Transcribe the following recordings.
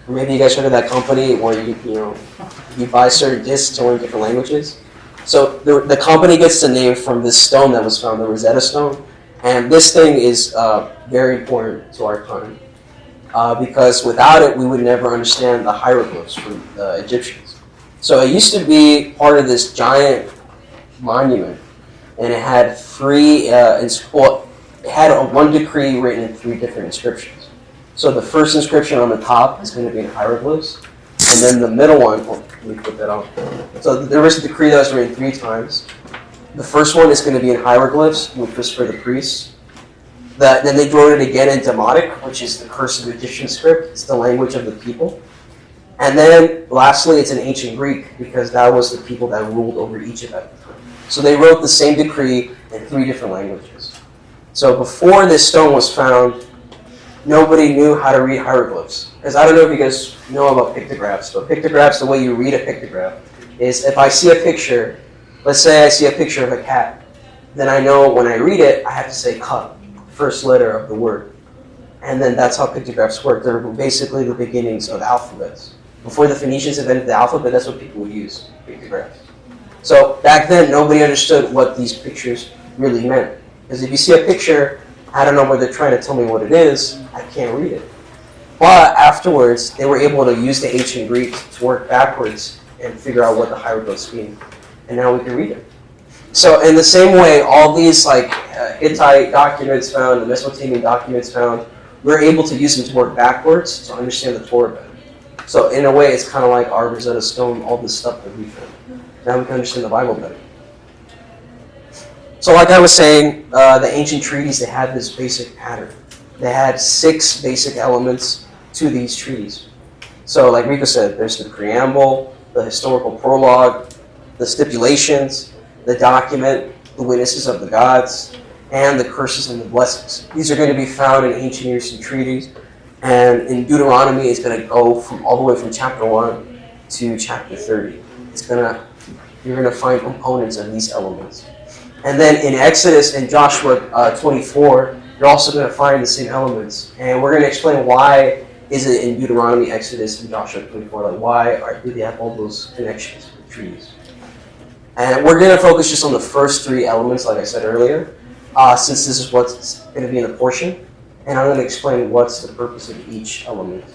Or maybe you guys heard of that company where you buy certain discs to learn different languages. So the company gets the name from this stone that was found, the Rosetta Stone. And this thing is very important to our time. Because without it, we would never understand the hieroglyphs from the Egyptians. So it used to be part of this giant monument, and it had it had one decree written in 3 different inscriptions. So the first inscription on the top is going to be in hieroglyphs, and then the middle one, let me put that on. So there was a decree that was written 3 times. The first one is going to be in hieroglyphs, which was for the priests. Then they wrote it again in Demotic, which is the cursive Egyptian script. It's the language of the people. And then lastly, it's in ancient Greek, because that was the people that ruled over Egypt at the time. So they wrote the same decree in 3 different languages. So before this stone was found, nobody knew how to read hieroglyphs. Because I don't know if you guys know about pictographs, but pictographs, the way you read a pictograph is if I see a picture, let's say I see a picture of a cat, then I know when I read it, I have to say cut, first letter of the word. And then that's how pictographs work. They're basically the beginnings of alphabets. Before the Phoenicians invented the alphabet, that's what people would use, pictographs. So back then, nobody understood what these pictures really meant. Because if you see a picture, I don't know what they're trying to tell me what it is, I can't read it. But afterwards, they were able to use the ancient Greek to work backwards and figure out what the hieroglyphs mean. And now we can read it. So in the same way, all these Hittite documents found, the Mesopotamian documents found, we're able to use them to work backwards to understand the Torah better. So in a way, it's kind of like our Rosetta Stone, all this stuff that we found. Now we can understand the Bible better. So like I was saying, the ancient treaties, they had this basic pattern. They had 6 basic elements to these treaties. So like Rico said, there's the preamble, the historical prologue, the stipulations, the document, the witnesses of the gods, and the curses and the blessings. These are going to be found in ancient Near Eastern treaties. And in Deuteronomy, it's going to go all the way from chapter 1 to chapter 30. You're going to find components of these elements. And then in Exodus and Joshua 24, you're also going to find the same elements. And we're going to explain why is it in Deuteronomy, Exodus, and Joshua 24. Why do they have all those connections with trees? And we're going to focus just on the first 3 elements, like I said earlier, since this is what's going to be in the portion. And I'm going to explain what's the purpose of each element.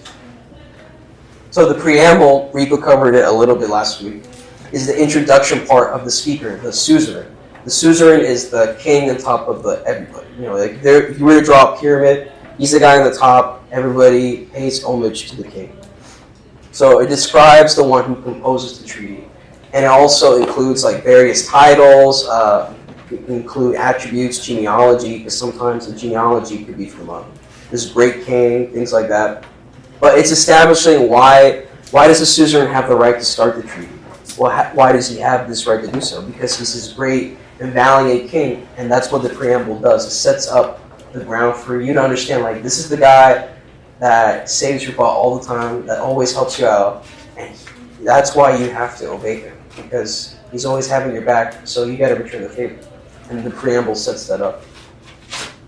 So the preamble, Rico covered it a little bit last week, is the introduction part of the speaker, the suzerain. The suzerain is the king on top of everybody. If you were to draw a pyramid, he's the guy on the top. Everybody pays homage to the king. So it describes the one who composes the treaty. And it also includes various titles, include attributes, genealogy, because sometimes the genealogy could be from this great king, things like that. But it's establishing why does the suzerain have the right to start the treaty? Well, why does he have this right to do so? Because he's this great and valiant king, and that's what the preamble does. It sets up the ground for you to understand, this is the guy that saves your butt all the time, that always helps you out, and that's why you have to obey him, because he's always having your back, so you got to return the favor. And the preamble sets that up.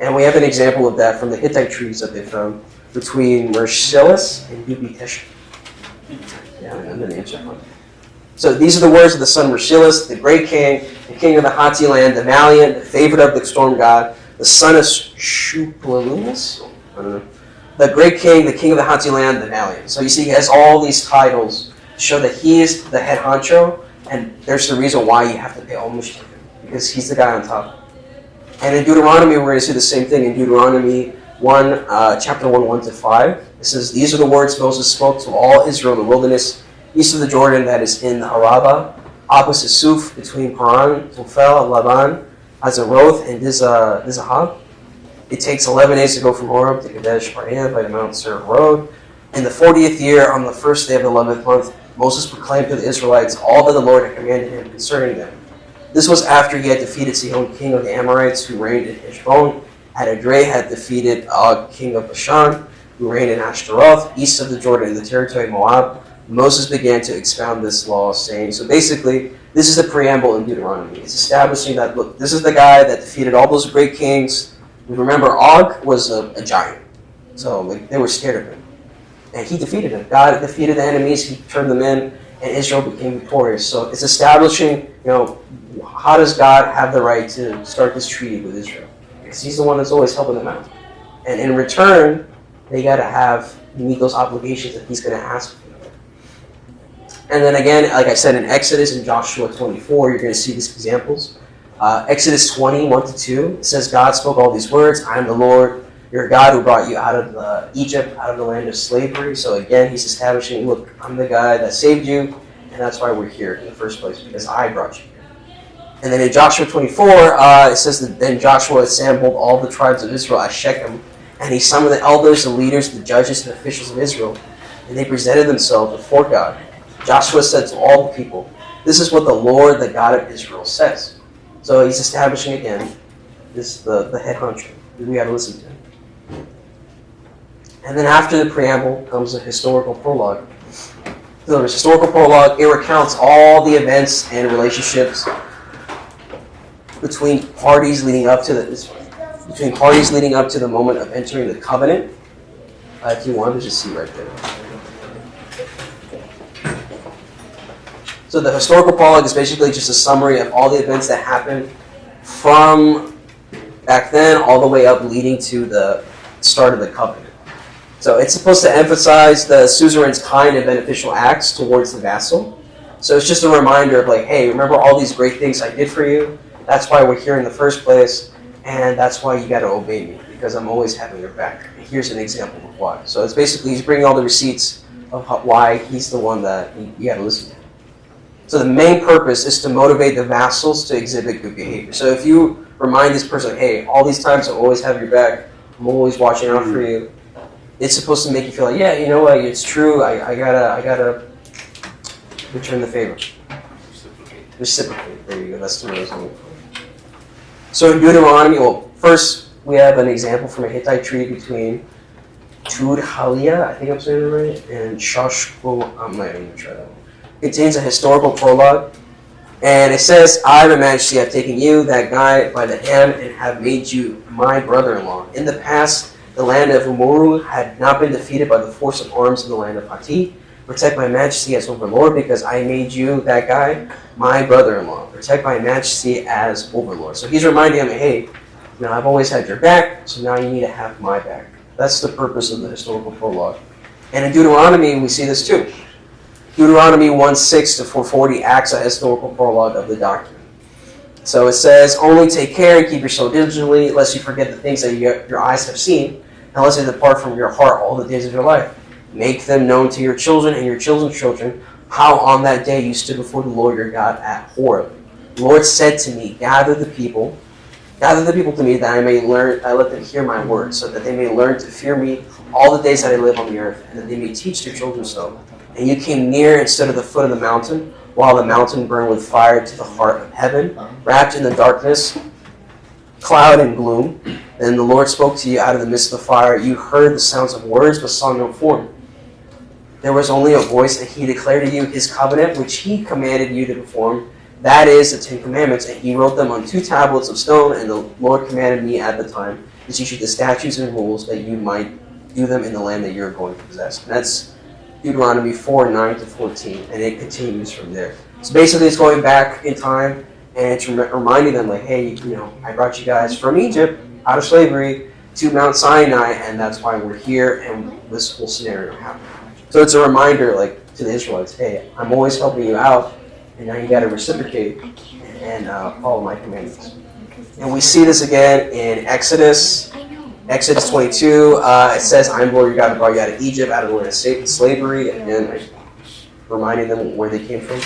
And we have an example of that from the Hittite treaties that they found between Mershillis and Ubi-Teshach. Yeah, and the names are fun. So these are the words of the son Mershillis, the great king, the king of the Hatti land, the valiant, the favorite of the storm god, the son of Shuplalumus, I don't know. The great king, the king of the Hatti land, the valiant. So you see he has all these titles to show that he is the head honcho, and there's the reason why you have to pay homage to him, because he's the guy on top. And in Deuteronomy, we're going to see the same thing. In Deuteronomy 1, chapter 1, 1-5, it says, "These are the words Moses spoke to all Israel in the wilderness, east of the Jordan, that is in the Arabah, opposite Suf, between Paran, Tophel, Laban, Hazeroth, and Dizahab. It takes 11 days to go from Horeb to Kadesh Barnea by the Mount Seir road. In the 40th year, on the first day of the 11th month, Moses proclaimed to the Israelites all that the Lord had commanded him concerning them. This was after he had defeated Sihon, king of the Amorites, who reigned in Heshbon. Hadadrei had defeated Og, king of Bashan, who reigned in Ashtaroth, east of the Jordan, in the territory of Moab. Moses began to expound this law, saying," so basically, this is the preamble in Deuteronomy. It's establishing that, look, this is the guy that defeated all those great kings. Remember, Og was a giant, so they were scared of him. And he defeated them. God defeated the enemies, he turned them in, and Israel became victorious. So it's establishing, how does God have the right to start this treaty with Israel? Because he's the one that's always helping them out. And in return, they got to meet those obligations that he's going to ask for them. And then again, like I said, in Exodus and Joshua 24, you're going to see these examples. Exodus 20, 1-2, it says, God spoke all these words, I am the Lord, your God who brought you out of Egypt, out of the land of slavery. So again, he's establishing, look, I'm the guy that saved you, and that's why we're here in the first place, because I brought you here. And then in Joshua 24, it says that then Joshua assembled all the tribes of Israel at Shechem, and he summoned the elders, the leaders, the judges, and officials of Israel, and they presented themselves before God. Joshua said to all the people, this is what the Lord, the God of Israel, says. So he's establishing again, this the head honcho. We got to listen to him. And then after the preamble comes a historical prologue. So there's historical prologue. It recounts all the events and relationships between parties leading up to the moment of entering the covenant. If you want to just see right there. So the historical prologue is basically just a summary of all the events that happened from back then all the way up leading to the start of the covenant. So it's supposed to emphasize the suzerain's kind and beneficial acts towards the vassal. So it's just a reminder of like, hey, remember all these great things I did for you? That's why we're here in the first place, and that's why you got to obey me, because I'm always having your back. And here's an example of why. So it's basically he's bringing all the receipts of why he's the one that you got to listen to. So the main purpose is to motivate the vassals to exhibit good behavior. So if you remind this person, hey, all these times I always have your back, I'm always watching out for you, it's supposed to make you feel like, yeah, you know what, it's true, I gotta return the favor. Reciprocate. There you go, that's the word I was looking for. So in Deuteronomy, first we have an example from a Hittite treaty between Tudhalia, I think I'm saying it right, and Shashko, I'm not even gonna try that one. It contains a historical prologue, and it says, I, Your Majesty, have taken you, that guy, by the hand, and have made you my brother-in-law. In the past, the land of Umuru had not been defeated by the force of arms in the land of Hati. Protect my majesty as overlord, because I made you, that guy, my brother-in-law. Protect my majesty as overlord. So he's reminding him, hey, I've always had your back, so now you need to have my back. That's the purpose of the historical prologue. And in Deuteronomy, we see this too. Deuteronomy 1:6-440 acts as a historical prologue of the document. So it says, only take care and keep yourself diligently, lest you forget the things that your eyes have seen, and lest they depart from your heart all the days of your life. Make them known to your children and your children's children, how on that day you stood before the Lord your God at Horeb. The Lord said to me, gather the people to me, that I let them hear my words, so that they may learn to fear me all the days that I live on the earth, and that they may teach their children so. And you came near and stood at the foot of the mountain, while the mountain burned with fire to the heart of heaven, wrapped in the darkness, cloud and gloom. Then the Lord spoke to you out of the midst of the fire. You heard the sounds of words, but saw no form. There was only a voice, and he declared to you his covenant, which he commanded you to perform. That is the 10 Commandments, and he wrote them on 2 tablets of stone, and the Lord commanded me at the time to teach you the statutes and rules, that you might do them in the land that you're going to possess. And that's Deuteronomy 4:9-14, and it continues from there. So basically it's going back in time, and it's reminding them like, hey, I brought you guys from Egypt, out of slavery, to Mount Sinai, and that's why we're here, and this whole scenario happened. So it's a reminder like to the Israelites, hey, I'm always helping you out, and now you got to reciprocate and follow my commandments. And we see this again in Exodus 22. It says, I'm Lord your God who brought you out of Egypt, out of the land of slavery. Again, reminding them where they came from.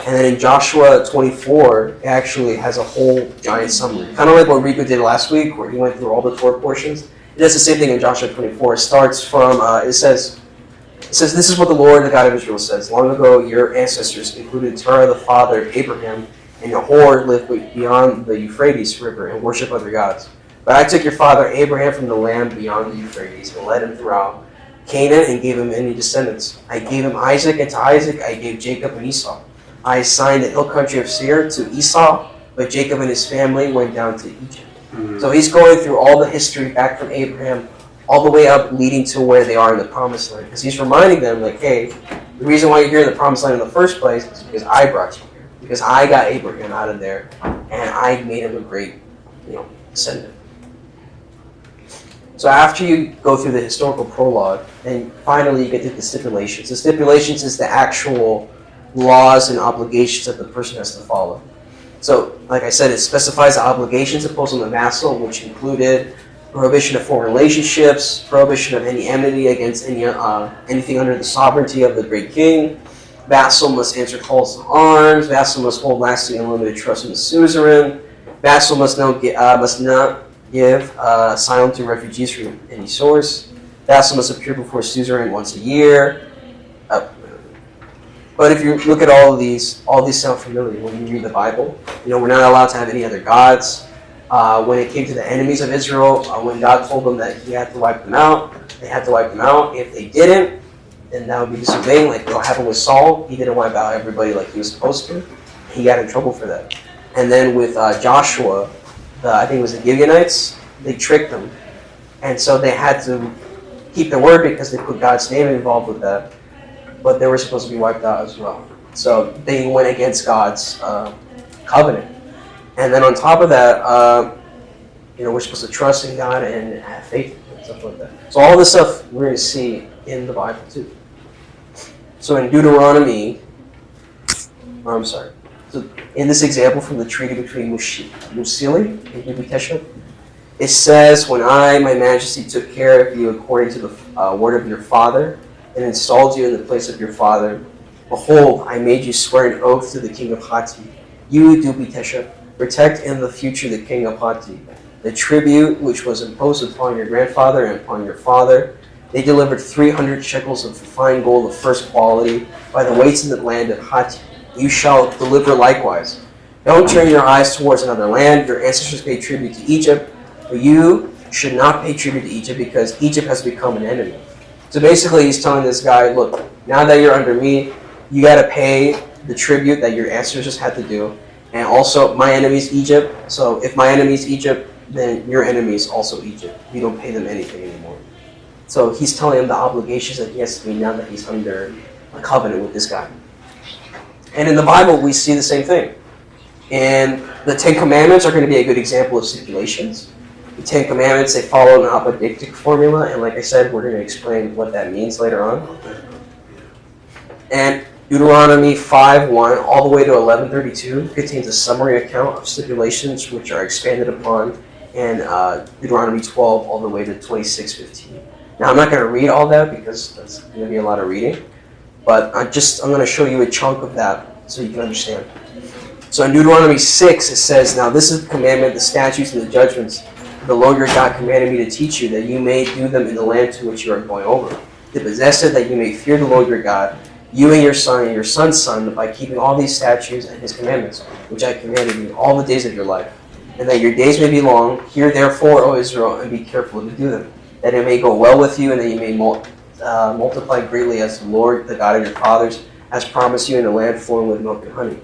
And then in Joshua 24, it actually has a whole giant summary. Kind of like what Rico did last week, where he went through all the Torah portions. It does the same thing in Joshua 24. It starts from, it says, this is what the Lord, the God of Israel, says. Long ago, your ancestors, including Terah, the father of Abraham, and Nahor, lived beyond the Euphrates River and worship other gods. But I took your father Abraham from the land beyond the Euphrates and led him throughout Canaan and gave him many descendants. I gave him Isaac, and to Isaac I gave Jacob and Esau. I assigned the hill country of Seir to Esau, but Jacob and his family went down to Egypt. Mm-hmm. So he's going through all the history back from Abraham all the way up leading to where they are in the promised land. Because he's reminding them, like, hey, the reason why you're here in the promised land in the first place is because I brought you here. Because I got Abraham out of there, and I made him a great, descendant. So after you go through the historical prologue, then finally you get to the stipulations. The stipulations is the actual laws and obligations that the person has to follow. So, like I said, it specifies the obligations imposed on the vassal, which included prohibition of foreign relationships, prohibition of any enmity against anything under the sovereignty of the great king. Vassal must answer calls to arms. Vassal must hold lasting and unlimited trust in the suzerain. Vassal must not give asylum to refugees from any source. Vassal must appear before suzerain once a year. But if you look at all these sound familiar when you read the Bible. We're not allowed to have any other gods. When it came to the enemies of Israel, when God told them that he had to wipe them out, they had to wipe them out. If they didn't, then that would be disobeying, like what happened with Saul. He didn't wipe out everybody like he was supposed to. He got in trouble for that. And then with Joshua, I think it was the Gibeonites, they tricked them. And so they had to keep their word because they put God's name involved with that. But they were supposed to be wiped out as well. So they went against God's covenant. And then on top of that, we're supposed to trust in God and have faith and stuff like that. So all this stuff we're going to see in the Bible too. So in Deuteronomy, so in this example from the treaty between Musili and Ubitesha, it says, when I, my majesty, took care of you according to the word of your father, and installed you in the place of your father, behold, I made you swear an oath to the king of Hatti. You, Ubitesha, protect in the future the king of Hatti. The tribute which was imposed upon your grandfather and upon your father, they delivered 300 shekels of fine gold of first quality by the weights in the land of Hatti. You shall deliver likewise. Don't turn your eyes towards another land. Your ancestors paid tribute to Egypt, but you should not pay tribute to Egypt because Egypt has become an enemy. So basically he's telling this guy, look, now that you're under me, you got to pay the tribute that your ancestors had to do. And also, my enemy is Egypt. So if my enemy is Egypt, then your enemy is also Egypt. You don't pay them anything anymore. So he's telling him the obligations that he has to meet now that he's under a covenant with this guy. And in the Bible, we see the same thing. And the Ten Commandments are going to be a good example of stipulations. The Ten Commandments, they follow an apodictic formula. And like I said, we're going to explain what that means later on. And Deuteronomy 5:1 all the way to 11:32 contains a summary account of stipulations which are expanded upon in Deuteronomy 12 all the way to 26:15. Now I'm not going to read all that because that's going to be a lot of reading, but I'm going to show you a chunk of that so you can understand. So in Deuteronomy 6 it says, now this is the commandment, the statutes, and the judgments the Lord your God commanded me to teach you, that you may do them in the land to which you are going over, to possess it, that you may fear the Lord your God, you and your son's son, by keeping all these statutes and his commandments, which I commanded you all the days of your life, and that your days may be long. Hear therefore, O Israel, and be careful to do them, that it may go well with you, and that you may multiply greatly as the Lord, the God of your fathers, has promised you in a land flowing with milk and honey.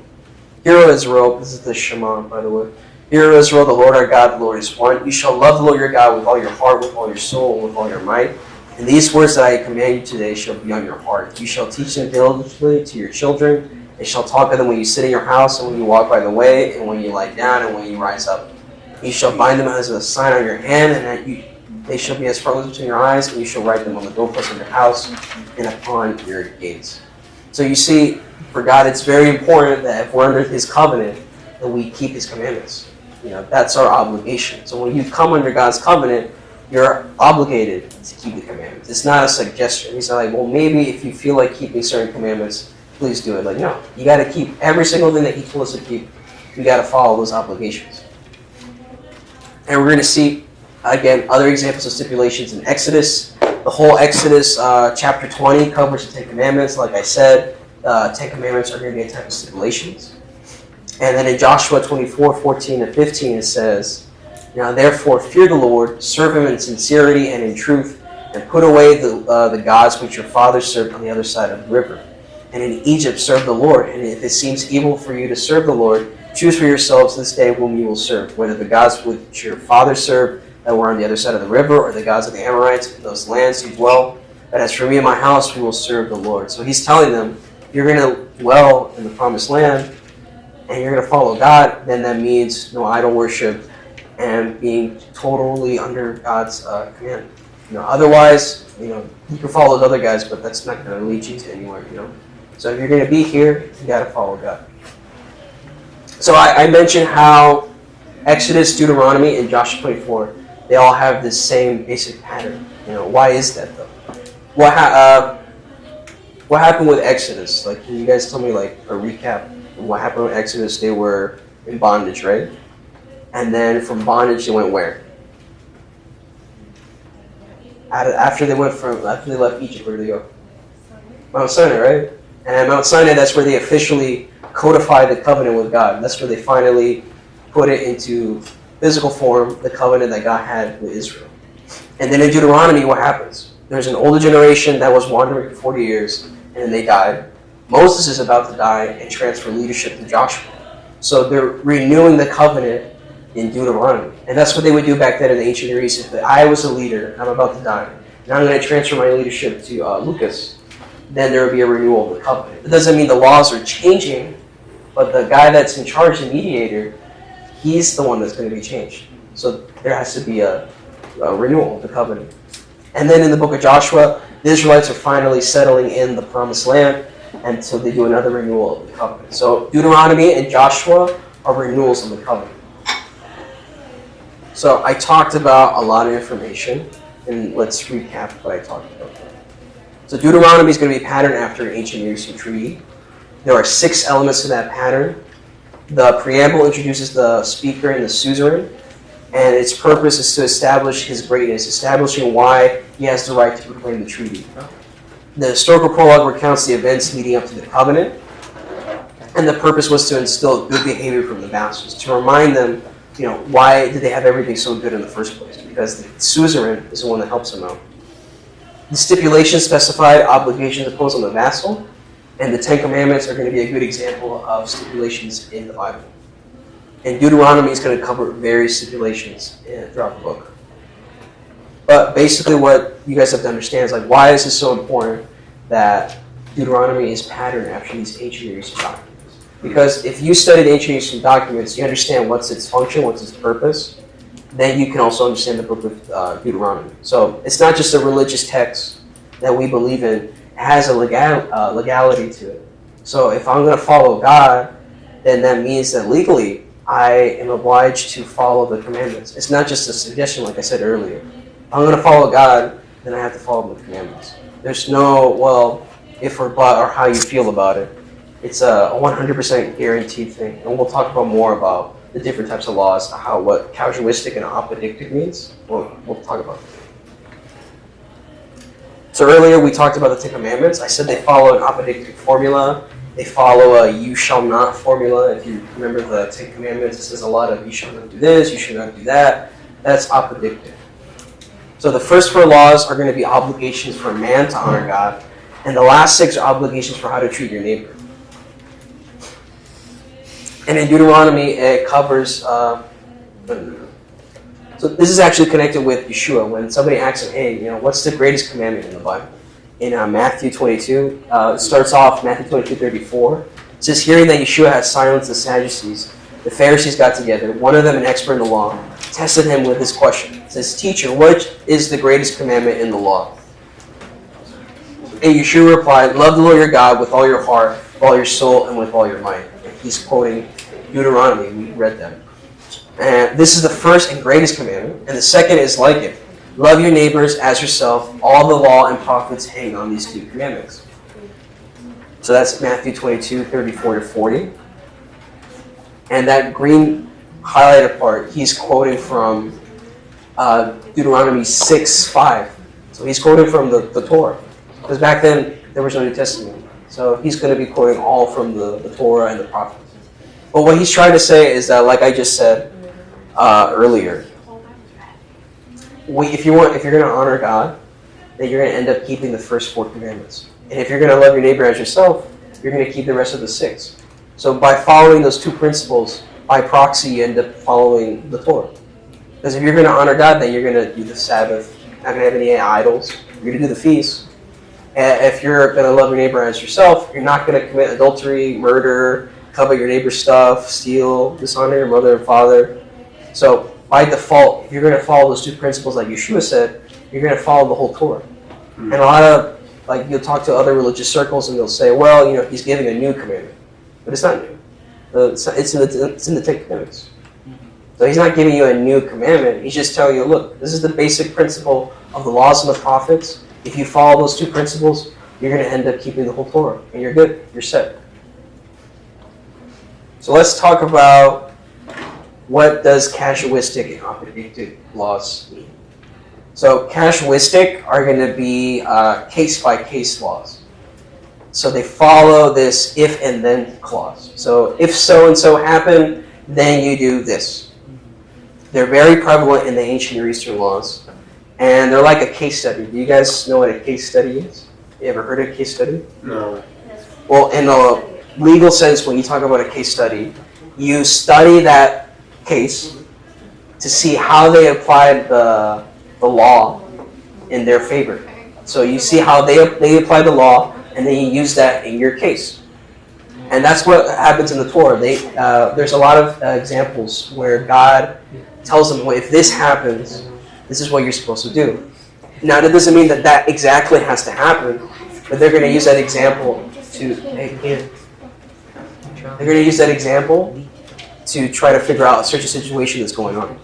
Hear, O Israel, this is the Shema, by the way. Hear, O Israel, the Lord our God, the Lord is one. You shall love the Lord your God with all your heart, with all your soul, and with all your might. And these words that I command you today shall be on your heart. You shall teach them diligently to your children, and shall talk of them when you sit in your house, and when you walk by the way, and when you lie down, and when you rise up. You shall bind them as a sign on your hand, and they shall be as frontlets between your eyes, and you shall write them on the doorposts of your house and upon your gates. So you see, for God, it's very important that if we're under his covenant, that we keep his commandments. That's our obligation. So when you come under God's covenant, you're obligated to keep the commandments. It's not a suggestion. He's not like, well, maybe if you feel like keeping certain commandments, please do it. Like, no, you got to keep every single thing that he told us to keep. We got to follow those obligations. And we're going to see, again, other examples of stipulations in Exodus. The whole Exodus chapter 20 covers the Ten Commandments. Like I said, 10 Commandments are going to be a type of stipulations. And then in Joshua 24:14 and 15 it says, now therefore fear the Lord, serve him in sincerity and in truth, and put away the gods which your fathers served on the other side of the river. And in Egypt serve the Lord, and if it seems evil for you to serve the Lord, choose for yourselves this day whom you will serve, whether the gods which your fathers served that were on the other side of the river, or the gods of the Amorites in those lands you dwell. But as for me and my house, we will serve the Lord. So he's telling them, if you're going to dwell in the promised land and you're going to follow God, then that means no idol worship and being totally under God's command. Otherwise, you can follow those other guys, but that's not going to lead you to anywhere. So if you're going to be here, you got to follow God. So I mentioned how Exodus, Deuteronomy, and Joshua 24, they all have this same basic pattern. Why is that though? What happened with Exodus? Like, can you guys tell me like a recap of what happened with Exodus? They were in bondage, right? And then from bondage, they went where? After they left Egypt, where did they go? Mount Sinai, right? And at Mount Sinai, that's where they officially codified the covenant with God. That's where they finally put it into physical form, the covenant that God had with Israel. And then in Deuteronomy, what happens? There's an older generation that was wandering for 40 years, and then they died. Moses is about to die and transfer leadership to Joshua. So they're renewing the covenant in Deuteronomy. And that's what they would do back then in the ancient Near East. If I was a leader, and I'm about to die, and I'm going to transfer my leadership to Lucas, then there would be a renewal of the covenant. It doesn't mean the laws are changing, but the guy that's in charge, the mediator, he's the one that's going to be changed. So there has to be a renewal of the covenant. And then in the book of Joshua, the Israelites are finally settling in the promised land, and so they do another renewal of the covenant. So Deuteronomy and Joshua are renewals of the covenant. So I talked about a lot of information, and let's recap what I talked about. So Deuteronomy is going to be patterned after an ancient Near Eastern treaty. There are 6 elements to that pattern. The preamble introduces the speaker and the suzerain, and its purpose is to establish his greatness, establishing why he has the right to proclaim the treaty. The historical prologue recounts the events leading up to the covenant, and the purpose was to instill good behavior from the vassals, to remind them, why did they have everything so good in the first place? Because the suzerain is the one that helps them out. The stipulations specified obligations imposed on the vassal, and the 10 Commandments are going to be a good example of stipulations in the Bible. And Deuteronomy is going to cover various stipulations throughout the book. But basically what you guys have to understand is, why is this so important that Deuteronomy is patterned after these ancient Near Eastern documents? Because if you study the ancient Near Eastern documents, you understand what's its function, what's its purpose, then you can also understand the book of Deuteronomy. So it's not just a religious text that we believe in. It has a legality to it. So if I'm going to follow God, then that means that legally I am obliged to follow the commandments. It's not just a suggestion, like I said earlier. If I'm going to follow God, then I have to follow the commandments. There's no, if or but or how you feel about it. It's a 100% guaranteed thing. And we'll talk about more about the different types of laws, what casuistic and apodictic means. We'll talk about that. So earlier we talked about the 10 Commandments. I said they follow an apodictic formula. They follow a you shall not formula. If you remember the 10 Commandments, it says a lot of you shall not do this, you should not do that. That's apodictic. So the first 4 laws are going to be obligations for man to honor God, and the last 6 are obligations for how to treat your neighbor. And in Deuteronomy, it covers... So this is actually connected with Yeshua. When somebody asks him, hey, what's the greatest commandment in the Bible? In Matthew 22, it starts off, Matthew 22:34. It says, hearing that Yeshua had silenced the Sadducees, the Pharisees got together. One of them, an expert in the law, tested him with this question. It says, teacher, what is the greatest commandment in the law? And Yeshua replied, love the Lord your God with all your heart, with all your soul, and with all your might. And he's quoting Deuteronomy. We read that. And this is the first and greatest commandment. And the second is like it. Love your neighbors as yourself. All the law and prophets hang on these 2 commandments. So that's Matthew 22:34-40. And that green highlighted part, he's quoting from Deuteronomy 6:5. So he's quoting from the Torah. Because back then, there was no New Testament. So he's going to be quoting all from the Torah and the prophets. But what he's trying to say is that, like I just said earlier, if you're going to honor God, then you're going to end up keeping the first 4 commandments. And if you're going to love your neighbor as yourself, you're going to keep the rest of the 6. So by following those 2 principles, by proxy, you end up following the Torah. Because if you're going to honor God, then you're going to do the Sabbath. You're not going to have any idols. You're going to do the feast. And if you're going to love your neighbor as yourself, you're not going to commit adultery, murder, covet your neighbor's stuff, steal, dishonor your mother and father. So by default, if you're going to follow those two principles like Yeshua said, you're going to follow the whole Torah. And a lot of, like, you'll talk to other religious circles and they'll say, well, he's giving a new commandment. But it's not new. It's in the Ten Commandments. So he's not giving you a new commandment. He's just telling you, look, this is the basic principle of the laws and the prophets. If you follow those two principles, you're going to end up keeping the whole Torah. And you're good. You're set. So let's talk about what does casuistic and apodictic laws mean. So casuistic are going to be case-by-case laws. So they follow this if and then clause. So if so-and-so happened, then you do this. They're very prevalent in the ancient Near Eastern laws. And they're like a case study. Do you guys know what a case study is? You ever heard of a case study? No. Well, in a legal sense, when you talk about a case study, you study that case to see how they applied the law in their favor. So you see how they apply the law, and then you use that in your case. And that's what happens in the Torah. There's a lot of examples where God tells them, well, if this happens, this is what you're supposed to do. Now, that doesn't mean that exactly has to happen, but they're going to use that example to try to figure out such a situation that's going on.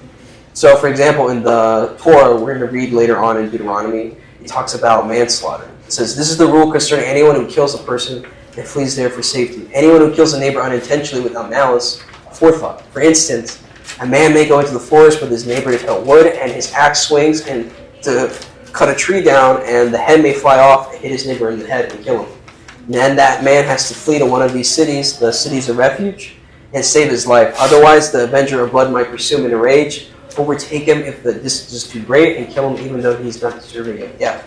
So, for example, in the Torah, we're going to read later on in Deuteronomy, it talks about manslaughter. It says, this is the rule concerning anyone who kills a person and flees there for safety. Anyone who kills a neighbor unintentionally without malice, forethought. For instance, a man may go into the forest with his neighbor to cut wood, and his axe swings and to cut a tree down, and the head may fly off and hit his neighbor in the head and kill him. And then that man has to flee to one of these cities, the cities of refuge, and save his life. Otherwise, the avenger of blood might pursue him in a rage, overtake him if the distance is too great, and kill him even though he's not deserving of death,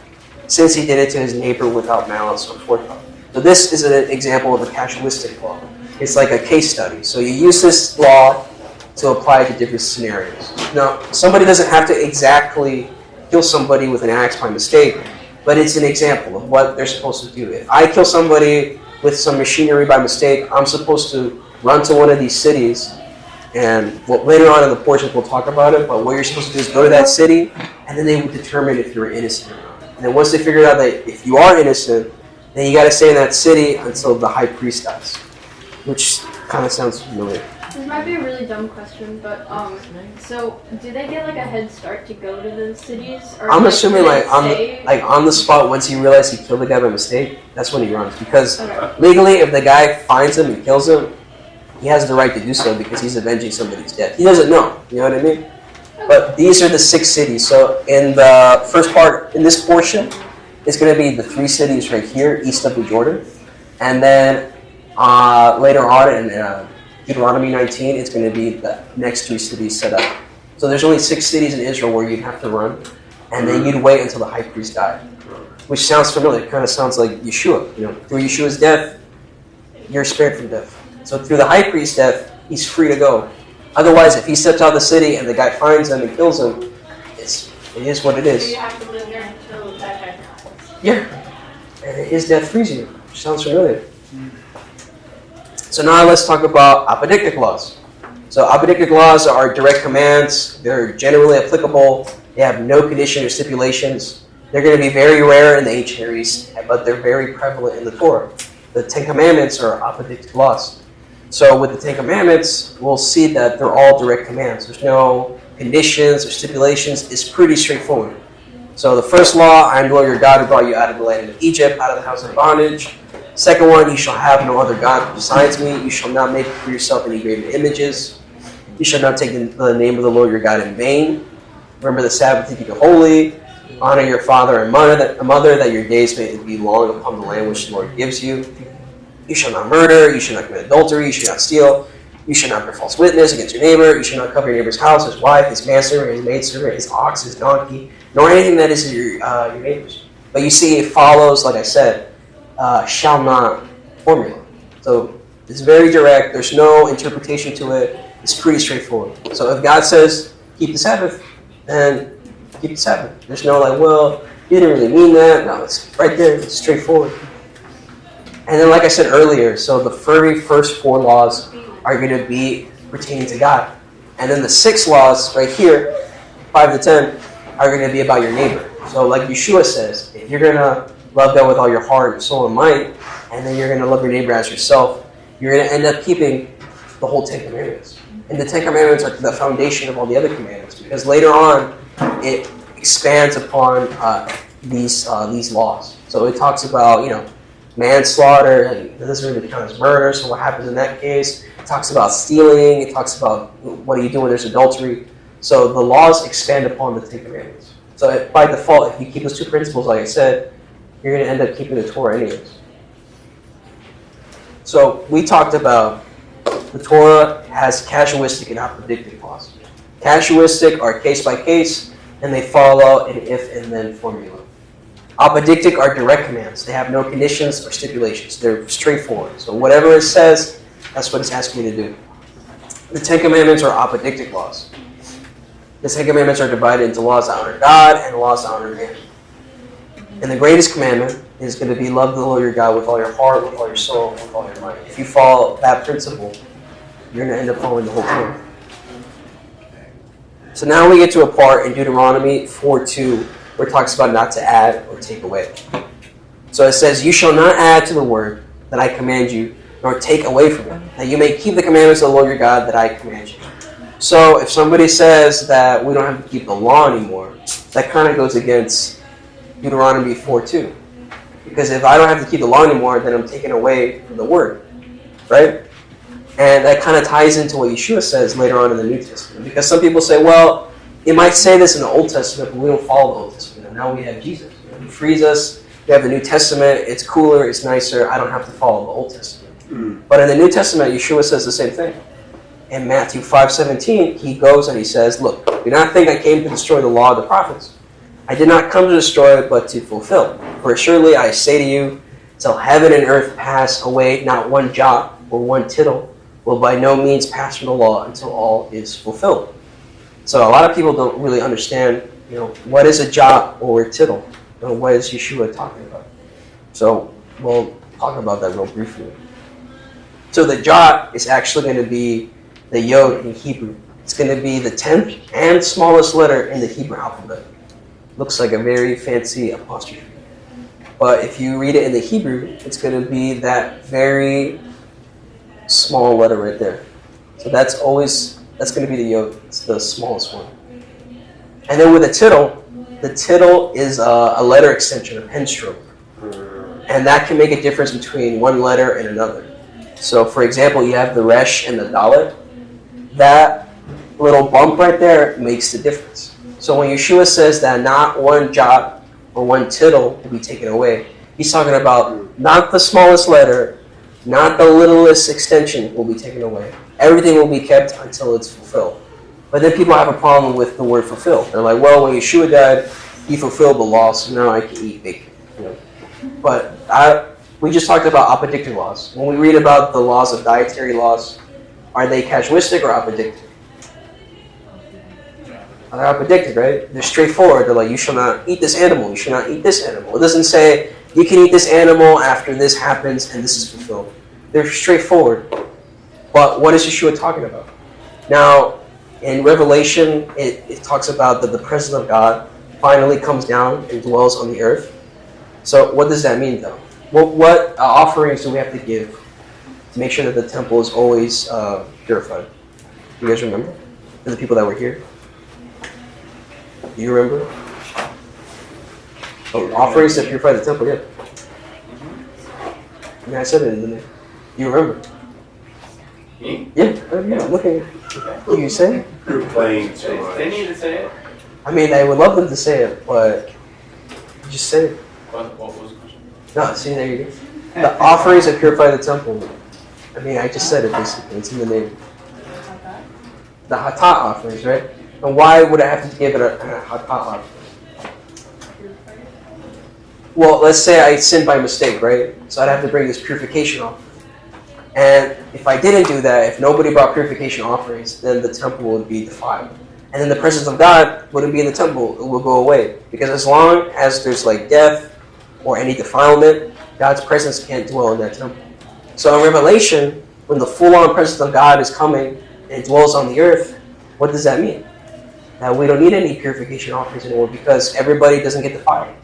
since he did it to his neighbor without malice or forethought. So this is an example of a casuistic law. It's like a case study. So you use this law to apply to different scenarios. Now, somebody doesn't have to exactly kill somebody with an axe by mistake, but it's an example of what they're supposed to do. If I kill somebody with some machinery by mistake, I'm supposed to run to one of these cities, and later on in the portions we'll talk about it, but what you're supposed to do is go to that city, and then they will determine if you're innocent or not. And then once they figure out that if you are innocent, then you got to stay in that city until the high priest dies, which kind of sounds familiar. This might be a really dumb question, but so do they get like a head start to go to the cities? Or I'm assuming on the spot, once he realizes he killed the guy by mistake, that's when he runs. Because legally, if the guy finds him and kills him, he has the right to do so because he's avenging somebody's death. He doesn't know, you know what I mean? But these are the 6 cities. So in the first part, in this portion, it's going to be the 3 cities right here, east of the Jordan. And then later on in Deuteronomy 19, it's going to be the next 3 cities set up. So there's only 6 cities in Israel where you'd have to run, and then you'd wait until the high priest died. Which sounds familiar. It kind of sounds like Yeshua. Through Yeshua's death, you're spared from death. So through the high priest's death, he's free to go. Otherwise, if he steps out of the city and the guy finds him and kills him, it is what it is. So you have to live there until that guy dies. Yeah. And his death frees you. Which sounds familiar. So now let's talk about apodictic laws. So apodictic laws are direct commands. They're generally applicable. They have no condition or stipulations. They're going to be very rare in the ancient Near East, but they're very prevalent in the Torah. The 10 Commandments are apodictic laws. So with the 10 Commandments, we'll see that they're all direct commands. There's no conditions or stipulations. It's pretty straightforward. So the first law, I am the Lord your God who brought you out of the land of Egypt, out of the house of bondage. Second one, you shall have no other God besides me. You shall not make for yourself any graven images. You shall not take the name of the Lord your God in vain. Remember the Sabbath to keep it holy. Honor your father and mother, that your days may be long upon the land which the Lord gives you. You shall not murder. You shall not commit adultery. You shall not steal. You shall not bear false witness against your neighbor. You shall not covet your neighbor's house, his wife, his manservant, his maidservant, his ox, his donkey, nor anything that is your neighbor's. But you see, it follows, like I said, shall not formula. So it's very direct. There's no interpretation to it. It's pretty straightforward. So if God says, keep the Sabbath, then keep the Sabbath. There's no like, well, you didn't really mean that. No, it's right there. It's straightforward. And then, like I said earlier, so the very first 4 laws are going to be pertaining to God. And then the 6 laws right here, 5 to 10, are going to be about your neighbor. So like Yeshua says, if you're going to love God with all your heart, soul, and mind, and then you're going to love your neighbor as yourself, you're going to end up keeping the whole 10 Commandments. And the 10 Commandments are the foundation of all the other commandments, because later on, it expands upon these laws. So it talks about, manslaughter, and it doesn't really count as murder, so what happens in that case? It talks about stealing, it talks about what do you do when there's adultery. So the laws expand upon the 10 Commandments. So by default, if you keep those 2 principles, like I said, you're going to end up keeping the Torah anyways. So we talked about the Torah has casuistic and apodictic laws. Casuistic are case by case, and they follow an if and then formula. Apodictic are direct commands. They have no conditions or stipulations. They're straightforward. So whatever it says, that's what it's asking you to do. The 10 Commandments are apodictic laws. The 10 Commandments are divided into laws that honor God and laws that honor man. And the greatest commandment is going to be love the Lord your God with all your heart, with all your soul, with all your mind. If you follow that principle, you're going to end up following the whole Torah. So now we get to a part in Deuteronomy 4:2 where it talks about not to add or take away. So it says, you shall not add to the word that I command you, nor take away from it, that you may keep the commandments of the Lord your God that I command you. So if somebody says that we don't have to keep the law anymore, that kind of goes against Deuteronomy 4:2. Because if I don't have to keep the law anymore, then I'm taking away from the word. Right? And that kind of ties into what Yeshua says later on in the New Testament. Because some people say, well, it might say this in the Old Testament, but we don't follow the Old Testament. And now we have Jesus. He frees us. We have the New Testament. It's cooler. It's nicer. I don't have to follow the Old Testament. But in the New Testament, Yeshua says the same thing. In Matthew 5:17, he goes and he says, look, do not think I came to destroy the law of the prophets. I did not come to destroy, but to fulfill. For surely I say to you, till heaven and earth pass away, not one jot or one tittle will by no means pass from the law until all is fulfilled. So a lot of people don't really understand, what is a jot or a tittle? What is Yeshua talking about? So we'll talk about that real briefly. So the jot is actually going to be the yod in Hebrew. It's going to be the 10th and smallest letter in the Hebrew alphabet. Looks like a very fancy apostrophe. But if you read it in the Hebrew, it's going to be that very small letter right there. So that's going to be the yod. It's the smallest one. And then with the tittle is a letter extension, a pen stroke. And that can make a difference between one letter and another. So for example, you have the resh and the dalet. That little bump right there makes the difference. So when Yeshua says that not one jot or one tittle will be taken away, he's talking about not the smallest letter, not the littlest extension will be taken away. Everything will be kept until it's fulfilled. But then people have a problem with the word fulfilled. They're like, well, when Yeshua died, he fulfilled the law, so now I can eat bacon. But we just talked about apodictic laws. When we read about the laws of dietary laws, are they casuistic or apodictic? They're apodictic, right? They're straightforward. They're like, you shall not eat this animal. You shall not eat this animal. It doesn't say, you can eat this animal after this happens and this is fulfilled. They're straightforward. But what is Yeshua talking about? Now, in Revelation, it talks about that the presence of God finally comes down and dwells on the earth. So what does that mean, though? What offerings do we have to give to make sure that the temple is always purified? Do you guys remember? For the people that were here? Do you remember? Oh, offerings to purify the temple, yeah. I mean, I said it, didn't I? You remember? Me? Yeah, look at you. You say it? You're playing too They much. need to say it. I mean, I would love them to say it, but just say it. What was the question? No, see, there you go. The offerings that purify the temple. I mean, I just said it basically. It's in the name. The hatat offerings, right? And why would I have to give it a hatat offering? Well, let's say I sinned by mistake, right? So I'd have to bring this purification offering. And if I didn't do that, if nobody brought purification offerings, then the temple would be defiled. and then the presence of God wouldn't be in the temple. It will go away. Because as long as there's like death or any defilement, God's presence can't dwell in that temple. So in Revelation, when the full-on presence of God is coming and dwells on the earth, what does that mean? That we don't need any purification offerings anymore because everybody doesn't get defiled.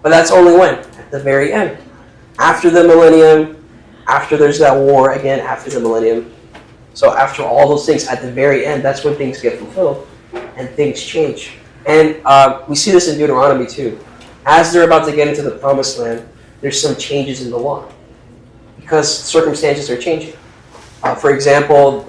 But that's only when? At the very end. After the millennium, after there's that war again, after the millennium. So after all those things, at the very end, that's when things get fulfilled and things change. And we see this in Deuteronomy too. As they're about to get into the promised land, there's some changes in the law because circumstances are changing. For example,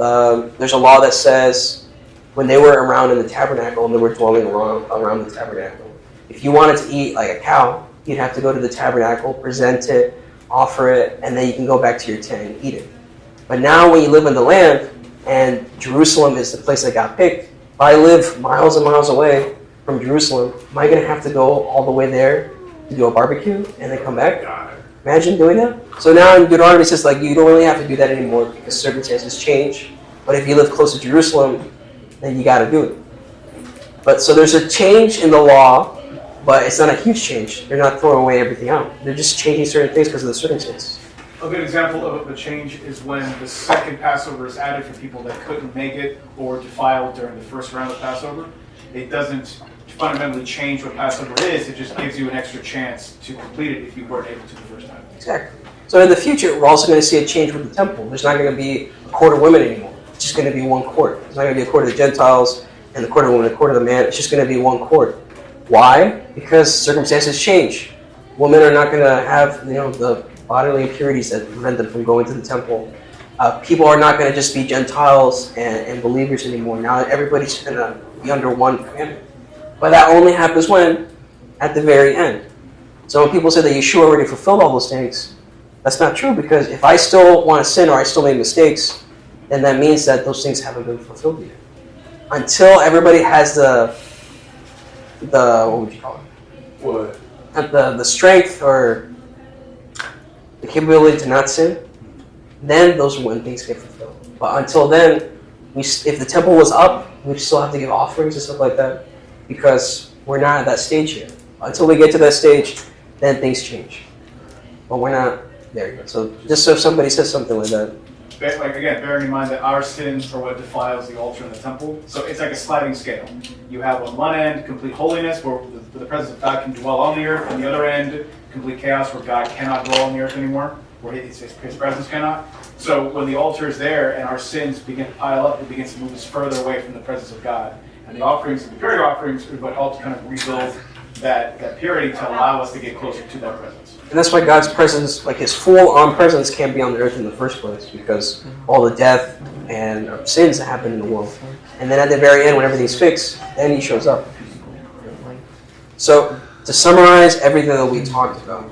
there's a law that says when they were around in the tabernacle and they were dwelling around the tabernacle, if you wanted to eat like a cow, you'd have to go to the tabernacle, present it, offer it, and then you can go back to your tent and eat it. But now when you live in the land, and Jerusalem is the place that got picked, if I live miles and miles away from Jerusalem, am I going to have to go all the way there to do a barbecue and then come back? Imagine doing that. So now in Deuteronomy it says like you don't really have to do that anymore because circumstances change. But if you live close to Jerusalem, then you got to do it. But so there's a change in the law, but it's not a huge change. They're not throwing away everything out. They're just changing certain things because of the circumstances. A good example of a change is when the second Passover is added for people that couldn't make it or defiled during the first round of Passover. It doesn't fundamentally change what Passover is. It just gives you an extra chance to complete it if you weren't able to the first time. Exactly. So in the future, we're also going to see a change with the temple. There's not going to be a court of women anymore. It's just going to be one court. It's not going to be a court of the Gentiles and the court of women, the court of the man. It's just going to be one court. Why? Because circumstances change. Women are not going to have, the bodily impurities that prevent them from going to the temple. People are not going to just be Gentiles and believers anymore. Now everybody's going to be under one commandment. But that only happens when? At the very end. So when people say that Yeshua already fulfilled all those things, that's not true because if I still want to sin or I still make mistakes, then that means that those things haven't been fulfilled yet. Until everybody has the what would you call it? What? The strength or the capability to not sin, then those are when things get fulfilled. But until then, if the temple was up, we still have to give offerings and stuff like that because we're not at that stage yet. Until we get to that stage, then things change. But we're not there yet. So just so if somebody says something like that. Bearing in mind that our sins are what defiles the altar and the temple. So it's like a sliding scale. You have on one end complete holiness where the presence of God can dwell on the earth, and the other end complete chaos where God cannot dwell on the earth anymore, where his presence cannot. So when the altar is there and our sins begin to pile up, it begins to move us further away from the presence of God. And the offerings, the purity offerings, are what helps kind of rebuild that purity to allow us to get closer to that presence. And that's why God's presence, like his full-on presence, can't be on the earth in the first place because all the death and sins that happen in the world. And then at the very end, when everything's fixed, then he shows up. So to summarize everything that we talked about,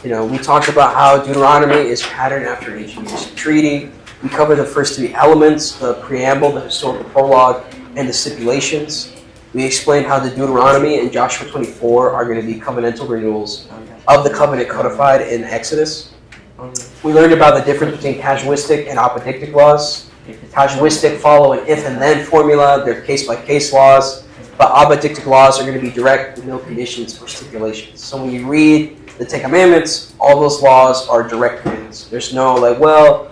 we talked about how Deuteronomy is patterned after an ancient treaty. We covered the first three elements, the preamble, the historical prologue, and the stipulations. We explained how the Deuteronomy and Joshua 24 are going to be covenantal renewals of the covenant codified in Exodus. We learned about the difference between casuistic and apodictic laws. Casuistic follow an if and then formula, they're case-by-case laws, but apodictic laws are going to be direct with no conditions or stipulations. So when you read the Ten Commandments, all those laws are direct commands. There's no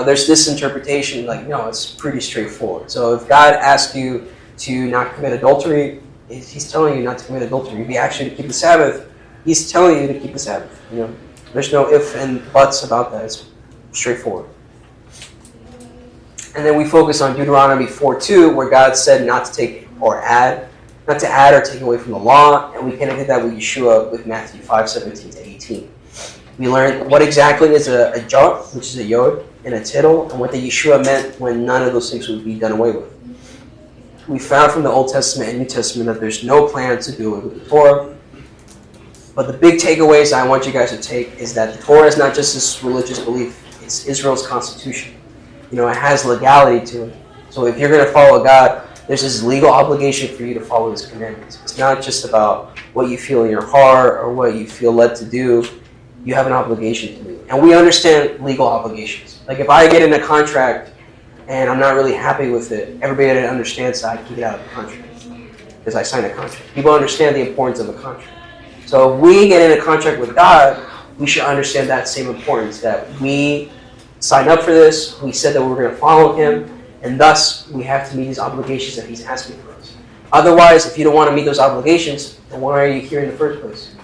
there's this interpretation, no, it's pretty straightforward. So if God asks you to not commit adultery, he's telling you not to commit adultery. If he asks you to keep the Sabbath, he's telling you to keep the Sabbath. There's no if and buts about that. It's straightforward. And then we focus on Deuteronomy 4:2, where God said not to add or take away from the law, and we connected that with Yeshua with Matthew 5:17-18. We learned what exactly is a jot, which is a yod, and a tittle, and what the Yeshua meant when none of those things would be done away with. We found from the Old Testament and New Testament that there's no plan to do away with the Torah. But the big takeaways I want you guys to take is that the Torah is not just this religious belief, it's Israel's constitution. It has legality to it. So if you're going to follow God, there's this legal obligation for you to follow his commandments. It's not just about what you feel in your heart or what you feel led to do. You have an obligation to do. And we understand legal obligations. Like if I get in a contract and I'm not really happy with it, everybody that understands that I can get out of the contract because I signed a contract. People understand the importance of a contract. So if we get in a contract with God, we should understand that same importance, that we signed up for this, we said that we were going to follow him, and thus we have to meet these obligations that he's asking for us. Otherwise, if you don't want to meet those obligations, then why are you here in the first place?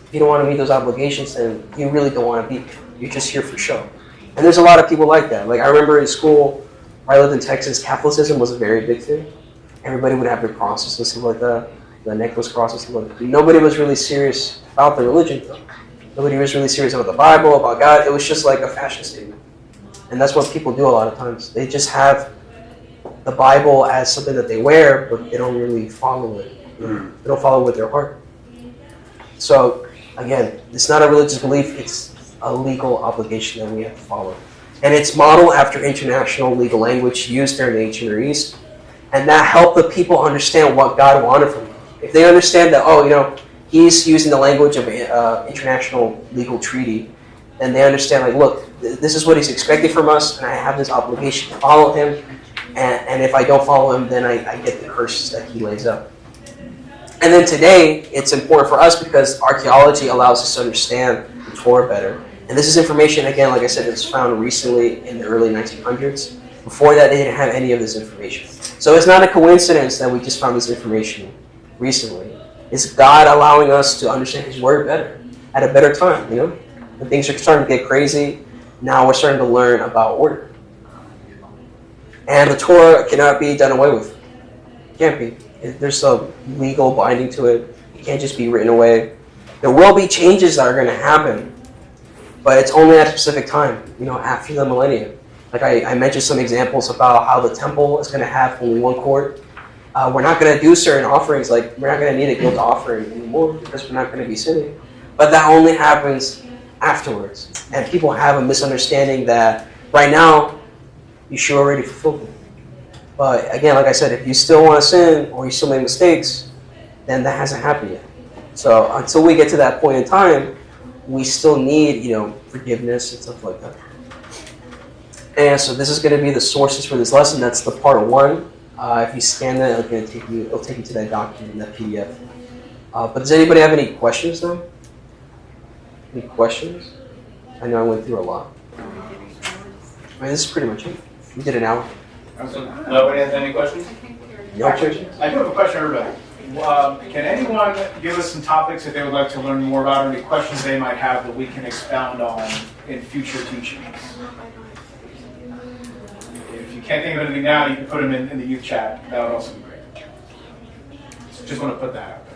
If you don't want to meet those obligations, then you really don't want to be here. You're just here for show. And there's a lot of people like that. Like I remember in school, where I lived in Texas, Catholicism was a very big thing. Everybody would have their crosses and stuff like that, the necklace crosses and stuff like that. Nobody was really serious about their religion, though. Nobody was really serious about the Bible, about God. It was just like a fashion statement. And that's what people do a lot of times. They just have the Bible as something that they wear, but they don't really follow it. They don't follow it with their heart. So, again, it's not a religious belief, it's a legal obligation that we have to follow. And it's modeled after international legal language used during the ancient Near East. And that helped the people understand what God wanted from them. If they understand that, he's using the language of international legal treaty, then they understand, like, look, this is what he's expecting from us, and I have this obligation to follow him. And if I don't follow him, then I get the curses that he lays out. And then today, it's important for us because archaeology allows us to understand the Torah better. And this is information, again, like I said, it's found recently in the early 1900s. Before that, they didn't have any of this information. So it's not a coincidence that we just found this information recently. It's God allowing us to understand his word better, at a better time, When things are starting to get crazy, now we're starting to learn about order. And the Torah cannot be done away with. It can't be. There's some legal binding to it. It can't just be written away. There will be changes that are going to happen, but it's only at a specific time, after the millennium. Like I mentioned some examples about how the temple is going to have only one court. We're not going to do certain offerings, like we're not going to need a guilt offering anymore because we're not going to be sinning. But that only happens afterwards. And people have a misunderstanding that right now, you should already fulfill it. But again, like I said, if you still want to sin or you still make mistakes, then that hasn't happened yet. So until we get to that point in time, we still need, forgiveness and stuff like that. And so this is going to be the sources for this lesson. That's the part 1. If you scan that, it'll take you to that document, that PDF. But does anybody have any questions though? Any questions? I know I went through a lot. This is pretty much it. We did an hour. Nobody has any questions? No questions? I do have a question, everybody. Can anyone give us some topics that they would like to learn more about, or any questions they might have that we can expound on in future teachings? If you can't think of anything now, you can put them in the youth chat. That would also be great. Just want to put that out there.